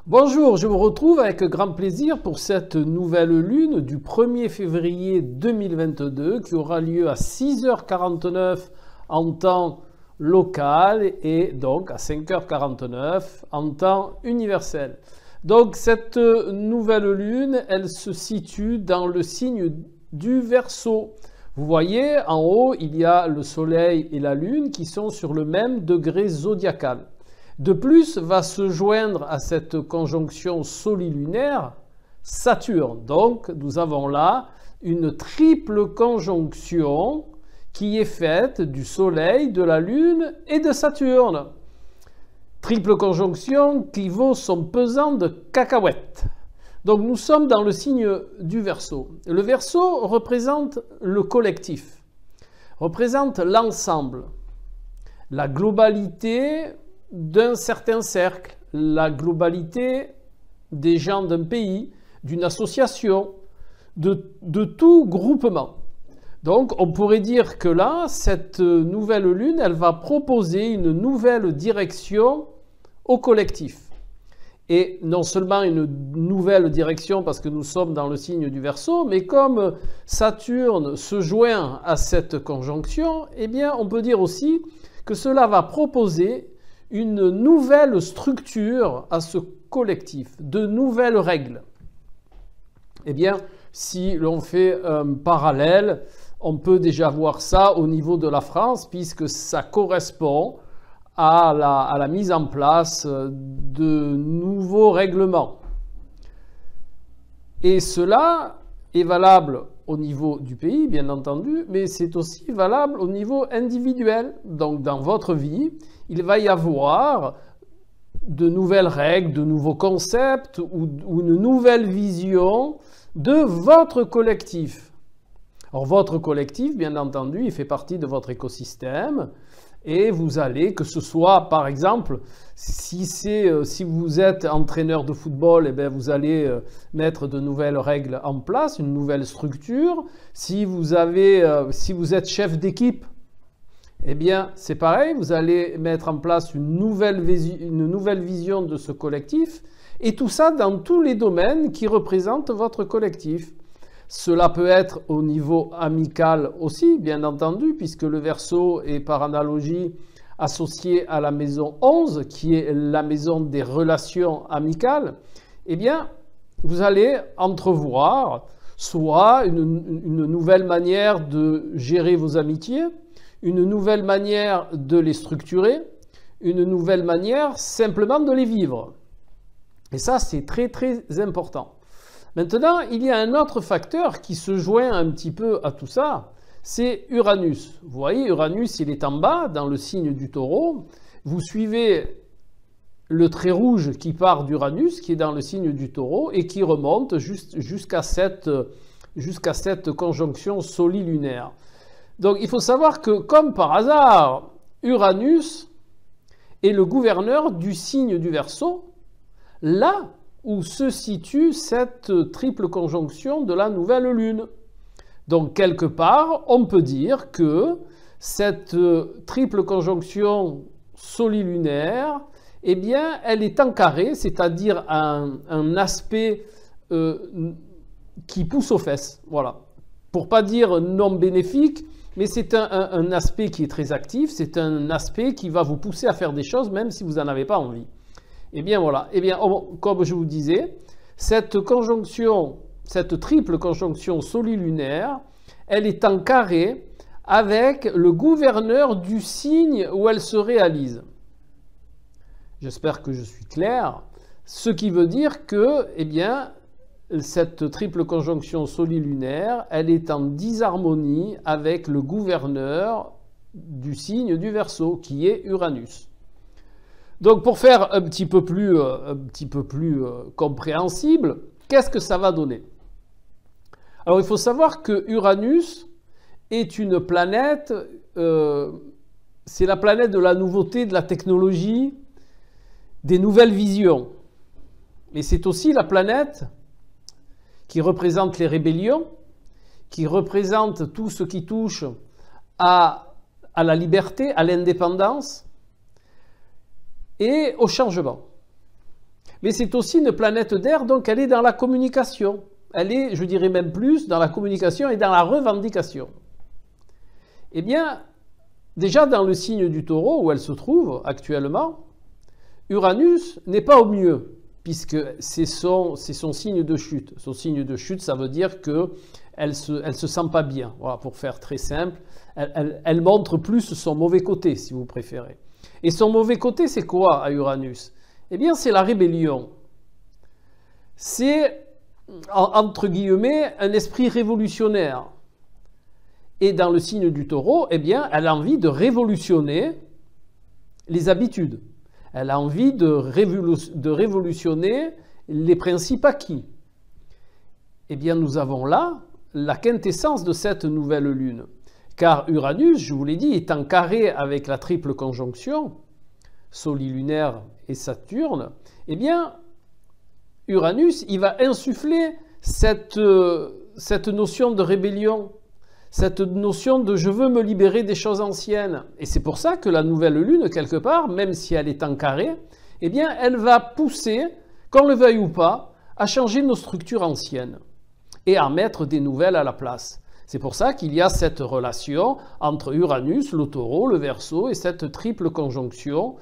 Bonjour, je vous retrouve avec grand plaisir pour cette nouvelle lune du 1er février 2022 qui aura lieu à 6h49 en temps local et donc à 5h49 en temps universel. Donc cette nouvelle lune, elle se situe dans le signe du Verseau. Vous voyez, en haut, il y a le Soleil et la Lune qui sont sur le même degré zodiacal. De plus, va se joindre à cette conjonction solilunaire Saturne. Donc, nous avons là une triple conjonction qui est faite du Soleil, de la Lune et de Saturne. Triple conjonction qui vaut son pesant de cacahuètes. Donc, nous sommes dans le signe du Verseau. Le Verseau représente le collectif, représente l'ensemble, la globalité d'un certain cercle, la globalité des gens d'un pays, d'une association, de tout groupement. Donc on pourrait dire que là, cette nouvelle lune, elle va proposer une nouvelle direction au collectif. Et non seulement une nouvelle direction parce que nous sommes dans le signe du Verseau, mais comme Saturne se joint à cette conjonction, eh bien on peut dire aussi que cela va proposer une nouvelle structure à ce collectif, de nouvelles règles. Eh bien, si l'on fait un parallèle, on peut déjà voir ça au niveau de la France, puisque ça correspond à la mise en place de nouveaux règlements. Et cela est valable au niveau du pays, bien entendu, mais c'est aussi valable au niveau individuel. Donc, dans votre vie, il va y avoir de nouvelles règles, de nouveaux concepts ou une nouvelle vision de votre collectif. Alors, votre collectif, bien entendu, il fait partie de votre écosystème et vous allez, que ce soit, par exemple, si vous êtes entraîneur de football, eh bien, vous allez mettre de nouvelles règles en place, une nouvelle structure. Si vous êtes chef d'équipe, eh bien, c'est pareil, vous allez mettre en place une nouvelle vision de ce collectif, et tout ça dans tous les domaines qui représentent votre collectif. Cela peut être au niveau amical aussi, bien entendu, puisque le Verseau est par analogie associé à la maison 11, qui est la maison des relations amicales. Eh bien, vous allez entrevoir soit une nouvelle manière de gérer vos amitiés, une nouvelle manière de les structurer, une nouvelle manière simplement de les vivre. Et ça, c'est très très important. Maintenant, il y a un autre facteur qui se joint un petit peu à tout ça, c'est Uranus. Vous voyez, Uranus, il est en bas, dans le signe du Taureau. Vous suivez le trait rouge qui part d'Uranus, qui est dans le signe du Taureau, et qui remonte jusqu'à cette conjonction solilunaire. Donc il faut savoir que, comme par hasard, Uranus est le gouverneur du signe du Verseau, là où se situe cette triple conjonction de la nouvelle lune. Donc quelque part, on peut dire que cette triple conjonction solilunaire, eh bien, elle est en carré, c'est-à-dire un aspect qui pousse aux fesses. Voilà. Pour pas dire non bénéfique, mais c'est un aspect qui est très actif, c'est un aspect qui va vous pousser à faire des choses même si vous n'en avez pas envie. Eh bien voilà, eh bien, comme je vous disais, cette triple conjonction solilunaire, elle est en carré avec le gouverneur du signe où elle se réalise. J'espère que je suis clair. Ce qui veut dire que, eh bien, cette triple conjonction solilunaire, elle est en disharmonie avec le gouverneur du signe du Verseau, qui est Uranus. Donc pour faire un petit peu plus compréhensible, qu'est-ce que ça va donner? Alors il faut savoir que Uranus est une planète, c'est la planète de la nouveauté, de la technologie, des nouvelles visions. Mais c'est aussi la planète qui représente les rébellions, qui représente tout ce qui touche à la liberté, à l'indépendance et au changement. Mais c'est aussi une planète d'air, donc elle est dans la communication. Elle est, je dirais même plus, dans la communication et dans la revendication. Eh bien, déjà dans le signe du Taureau, où elle se trouve actuellement, Uranus n'est pas au mieux, puisque c'est son signe de chute. Son signe de chute, ça veut dire qu'elle se sent pas bien. Voilà, pour faire très simple, elle montre plus son mauvais côté, si vous préférez. Et son mauvais côté, c'est quoi à Uranus? Eh bien, c'est la rébellion. C'est, entre guillemets, un esprit révolutionnaire. Et dans le signe du Taureau, eh bien, elle a envie de révolutionner les habitudes. Elle a envie de révolutionner les principes acquis. Eh bien, nous avons là la quintessence de cette nouvelle lune. Car Uranus, je vous l'ai dit, est en carré avec la triple conjonction, solilunaire et Saturne. Eh bien, Uranus, il va insuffler cette notion de rébellion, cette notion de « je veux me libérer des choses anciennes ». Et c'est pour ça que la nouvelle lune, quelque part, même si elle est en carré, eh bien, elle va pousser, qu'on le veuille ou pas, à changer nos structures anciennes et à mettre des nouvelles à la place. C'est pour ça qu'il y a cette relation entre Uranus, le Taureau, le Verseau et cette triple conjonction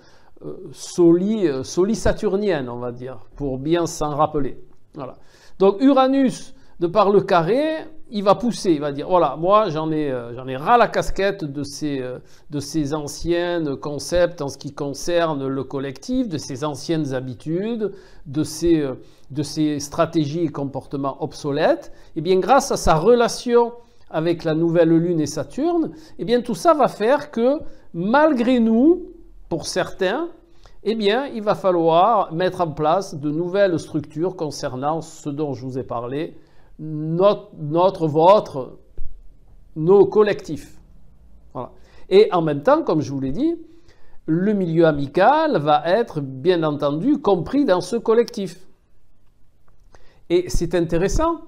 soli-saturnienne, on va dire, pour bien s'en rappeler. Voilà. Donc Uranus, de par le carré, il va pousser, il va dire, voilà, moi j'en ai ras la casquette de ces anciens concepts en ce qui concerne le collectif, de ces anciennes habitudes, de ces stratégies et comportements obsolètes. Et bien grâce à sa relation avec la nouvelle lune et Saturne, eh bien tout ça va faire que malgré nous, pour certains, eh bien il va falloir mettre en place de nouvelles structures concernant ce dont je vous ai parlé, nos collectifs. Voilà. Et en même temps, comme je vous l'ai dit, le milieu amical va être bien entendu compris dans ce collectif. Et c'est intéressant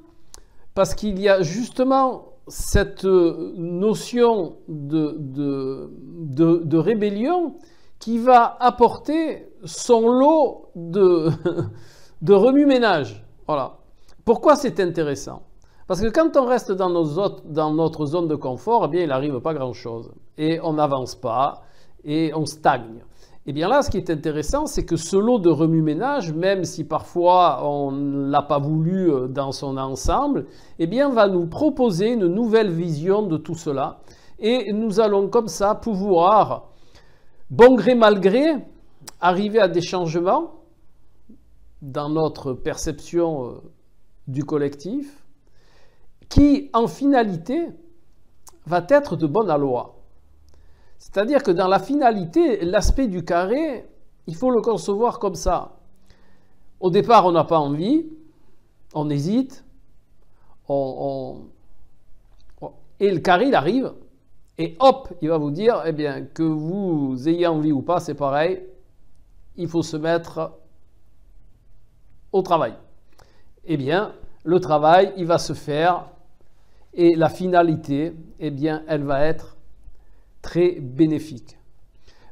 parce qu'il y a justement cette notion de rébellion qui va apporter son lot de remue-ménage. Voilà. Pourquoi c'est intéressant? Parce que quand on reste dans notre zone de confort, eh bien, il n'arrive pas grand-chose. Et on n'avance pas, et on stagne. Et bien là, ce qui est intéressant, c'est que ce lot de remue-ménage, même si parfois on ne l'a pas voulu dans son ensemble, eh bien, va nous proposer une nouvelle vision de tout cela. Et nous allons comme ça pouvoir, bon gré mal gré, arriver à des changements dans notre perception du collectif, qui en finalité va être de bonne aloi. C'est-à-dire que dans la finalité, l'aspect du carré, il faut le concevoir comme ça. Au départ, on n'a pas envie, on hésite, et le carré, il arrive, et hop, il va vous dire, eh bien, que vous ayez envie ou pas, c'est pareil, il faut se mettre au travail. Eh bien, le travail, il va se faire, et la finalité, eh bien, elle va être très bénéfique.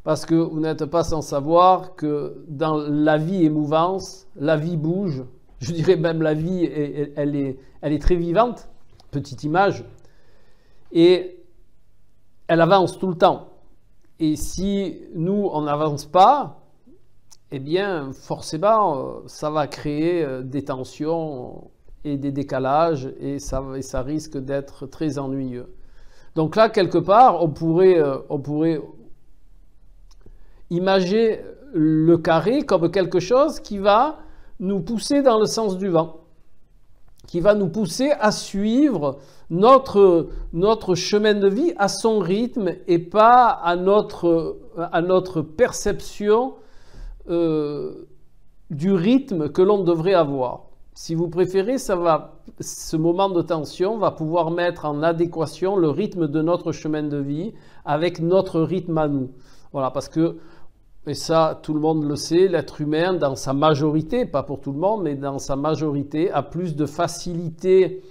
Parce que vous n'êtes pas sans savoir que dans la vie émouvance, la vie bouge, je dirais même la vie, elle est très vivante, petite image, et elle avance tout le temps. Et si nous, on n'avance pas, eh bien, forcément, ça va créer des tensions et des décalages, et ça risque d'être très ennuyeux. Donc là, quelque part, on pourrait imaginer le carré comme quelque chose qui va nous pousser dans le sens du vent, qui va nous pousser à suivre notre chemin de vie à son rythme et pas à notre perception du rythme que l'on devrait avoir. Si vous préférez, ce moment de tension va pouvoir mettre en adéquation le rythme de notre chemin de vie avec notre rythme à nous. Voilà, parce que, et ça tout le monde le sait, l'être humain dans sa majorité, pas pour tout le monde, mais dans sa majorité, a plus de facilité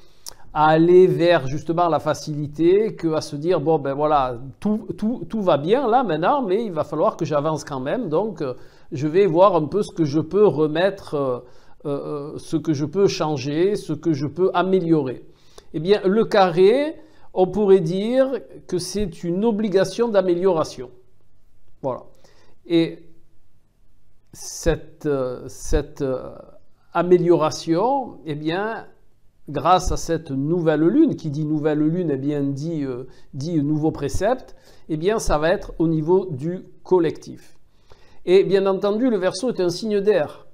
à aller vers justement la facilité qu'à se dire, bon ben voilà, tout va bien là maintenant, mais il va falloir que j'avance quand même, donc je vais voir un peu ce que je peux remettre, ce que je peux changer, ce que je peux améliorer. Eh bien, le carré, on pourrait dire que c'est une obligation d'amélioration. Voilà. Et cette amélioration, eh bien, grâce à cette nouvelle lune, qui dit nouvelle lune, eh bien, dit nouveau précepte, eh bien, ça va être au niveau du collectif. Et bien entendu, le Verseau est un signe d'air.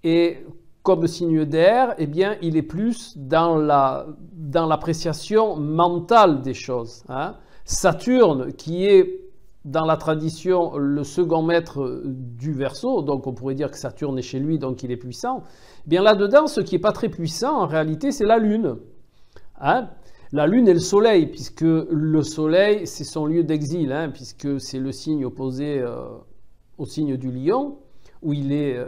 Et comme signe d'air, eh bien, il est plus dans l'appréciation mentale des choses. Hein. Saturne, qui est dans la tradition le second maître du Verseau, donc on pourrait dire que Saturne est chez lui, donc il est puissant. Eh bien là-dedans, ce qui n'est pas très puissant, en réalité, c'est la Lune. Hein. La Lune et le Soleil, puisque le Soleil, c'est son lieu d'exil, hein, puisque c'est le signe opposé au signe du Lion, où il est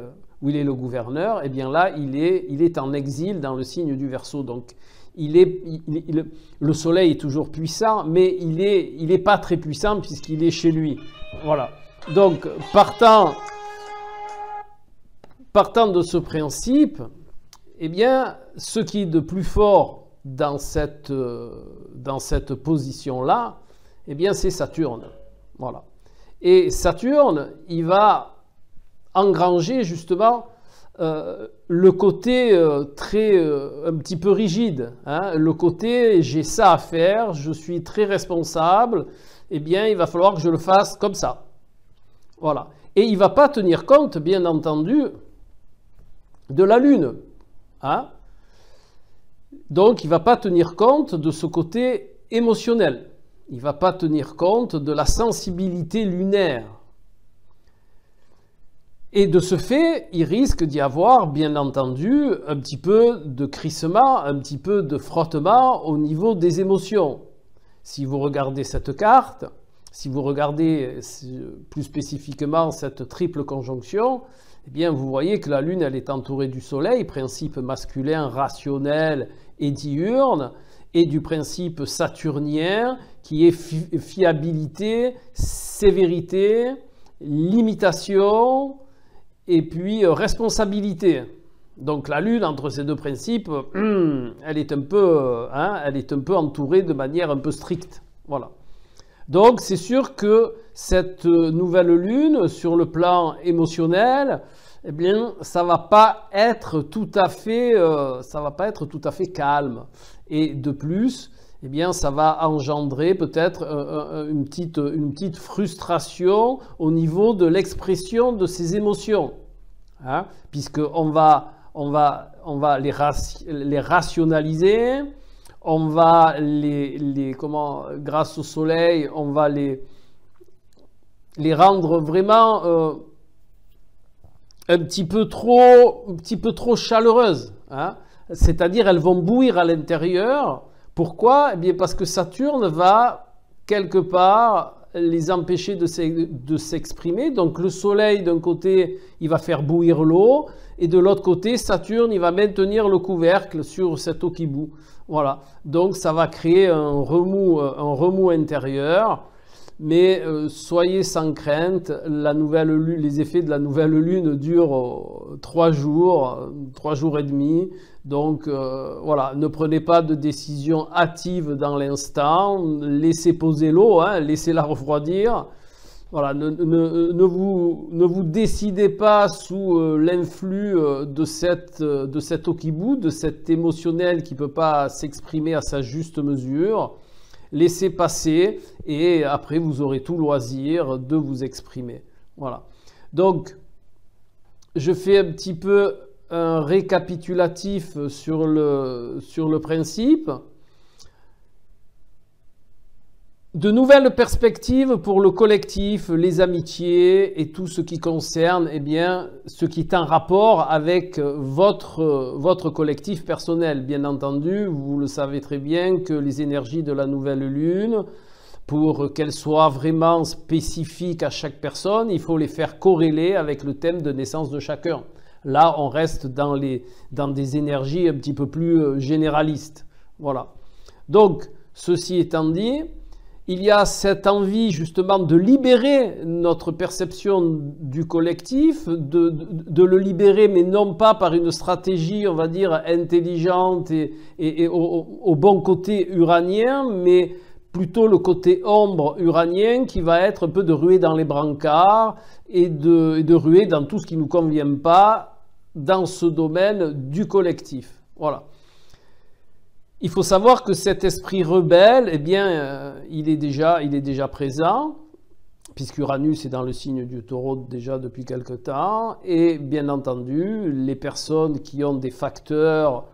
le gouverneur. Eh bien là, il est en exil dans le signe du Verseau. Donc, le Soleil est toujours puissant, mais il n'est pas très puissant puisqu'il est chez lui. Voilà. Donc, partant de ce principe, eh bien, ce qui est de plus fort dans cette position-là, eh bien, c'est Saturne. Voilà. Et Saturne, il va engranger justement le côté un petit peu rigide, hein, le côté j'ai ça à faire, je suis très responsable, eh bien il va falloir que je le fasse comme ça. Voilà. Et il ne va pas tenir compte, bien entendu, de la Lune. Hein. Donc il ne va pas tenir compte de ce côté émotionnel. Il ne va pas tenir compte de la sensibilité lunaire. Et de ce fait, il risque d'y avoir, bien entendu, un petit peu de crissement, un petit peu de frottement au niveau des émotions. Si vous regardez cette carte, si vous regardez plus spécifiquement cette triple conjonction, eh bien vous voyez que la Lune, elle est entourée du Soleil, principe masculin, rationnel et diurne, et du principe saturnien qui est fiabilité, sévérité, limitation, et puis responsabilité. Donc la Lune, entre ces deux principes, elle est un peu entourée de manière un peu stricte. Voilà. Donc c'est sûr que cette nouvelle Lune, sur le plan émotionnel, eh bien, ça va pas être tout à fait calme. Et de plus, eh bien, ça va engendrer peut-être une petite frustration au niveau de l'expression de ces émotions, hein, puisqu'on va les rationaliser, on va grâce au Soleil, on va les rendre vraiment un petit peu trop chaleureuses, hein, c'est-à-dire elles vont bouillir à l'intérieur. Pourquoi? Eh bien parce que Saturne va quelque part les empêcher de s'exprimer. Donc le Soleil d'un côté, il va faire bouillir l'eau, et de l'autre côté, Saturne, il va maintenir le couvercle sur cette eau qui bout. Voilà. Donc ça va créer un remous intérieur. Mais soyez sans crainte, les effets de la nouvelle lune durent 3 jours et demi. Donc voilà, ne prenez pas de décision hâtive dans l'instant, laissez poser l'eau, hein, laissez-la refroidir. Voilà, ne vous décidez pas sous l'influx de cette eau qui bout, de cet émotionnel qui ne peut pas s'exprimer à sa juste mesure. Laissez passer et après vous aurez tout loisir de vous exprimer. Voilà. Donc, je fais un petit peu un récapitulatif sur le principe. De nouvelles perspectives pour le collectif, les amitiés et tout ce qui concerne, eh bien, ce qui est en rapport avec votre collectif personnel. Bien entendu, vous le savez très bien que les énergies de la nouvelle lune, pour qu'elles soient vraiment spécifiques à chaque personne, il faut les faire corréler avec le thème de naissance de chacun. Là, on reste dans des énergies un petit peu plus généralistes. Voilà. Donc, ceci étant dit, il y a cette envie justement de libérer notre perception du collectif, de le libérer, mais non pas par une stratégie, on va dire, intelligente et au bon côté uranien, mais plutôt le côté ombre uranien qui va être un peu de ruer dans les brancards et de ruer dans tout ce qui ne nous convient pas dans ce domaine du collectif. Voilà. Il faut savoir que cet esprit rebelle, eh bien, il est déjà présent, puisqu'Uranus est dans le signe du Taureau déjà depuis quelque temps, et bien entendu, les personnes qui ont des facteurs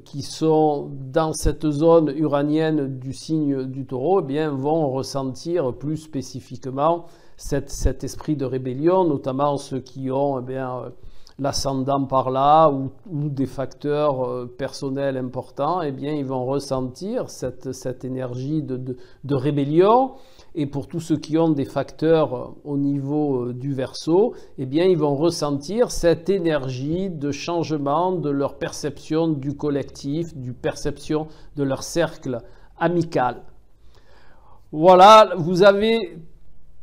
qui sont dans cette zone uranienne du signe du Taureau, eh bien, vont ressentir plus spécifiquement cet esprit de rébellion, notamment ceux qui ont l'ascendant par là ou des facteurs personnels importants, eh bien, ils vont ressentir cette énergie de rébellion. Et pour tous ceux qui ont des facteurs au niveau du Verseau, eh bien, ils vont ressentir cette énergie de changement de leur perception du collectif, du perception de leur cercle amical. Voilà, vous avez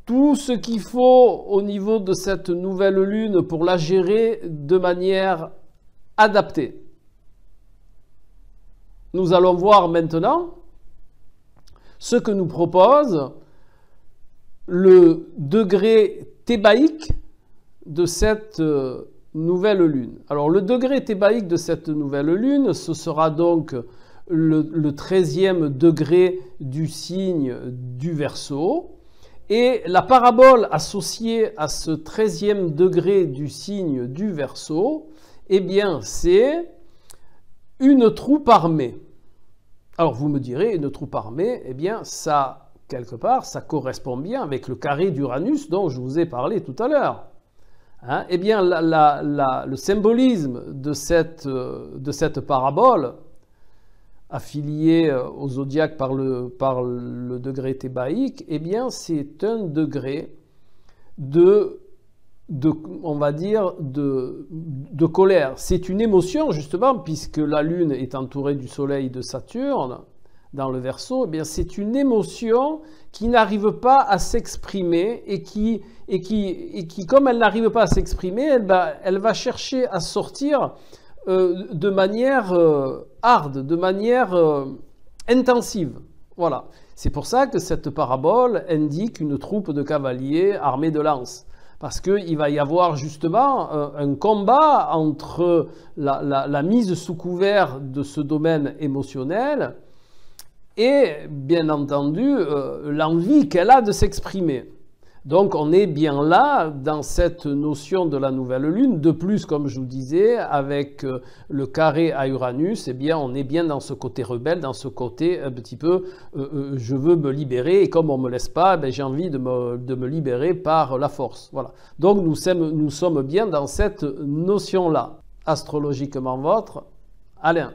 tout ce qu'il faut au niveau de cette nouvelle lune pour la gérer de manière adaptée. Nous allons voir maintenant ce que nous propose le degré thébaïque de cette nouvelle lune. Alors le degré thébaïque de cette nouvelle lune, ce sera donc le 13e degré du signe du Verseau. Et la parabole associée à ce 13e degré du signe du Verseau, eh bien, c'est une troupe armée. Alors, vous me direz, une troupe armée, eh bien, ça, quelque part, ça correspond bien avec le carré d'Uranus dont je vous ai parlé tout à l'heure. Hein? Eh bien, le symbolisme de cette parabole, affilié au zodiaque par le degré thébaïque, eh bien, c'est un degré on va dire, de colère. C'est une émotion, justement, puisque la Lune est entourée du Soleil de Saturne, dans le Verseau, eh bien, c'est une émotion qui n'arrive pas à s'exprimer et qui, comme elle n'arrive pas à s'exprimer, elle va chercher à sortir de manière hard, de manière intensive. Voilà. C'est pour ça que cette parabole indique une troupe de cavaliers armés de lances. Parce qu'il va y avoir justement un combat entre la mise sous couvert de ce domaine émotionnel et, bien entendu, l'envie qu'elle a de s'exprimer. Donc on est bien là dans cette notion de la nouvelle lune. De plus, comme je vous disais, avec le carré à Uranus, eh bien on est bien dans ce côté rebelle, dans ce côté un petit peu je veux me libérer et comme on ne me laisse pas, eh j'ai envie de me libérer par la force. Voilà. Donc nous sommes bien dans cette notion-là. Astrologiquement votre, Alain.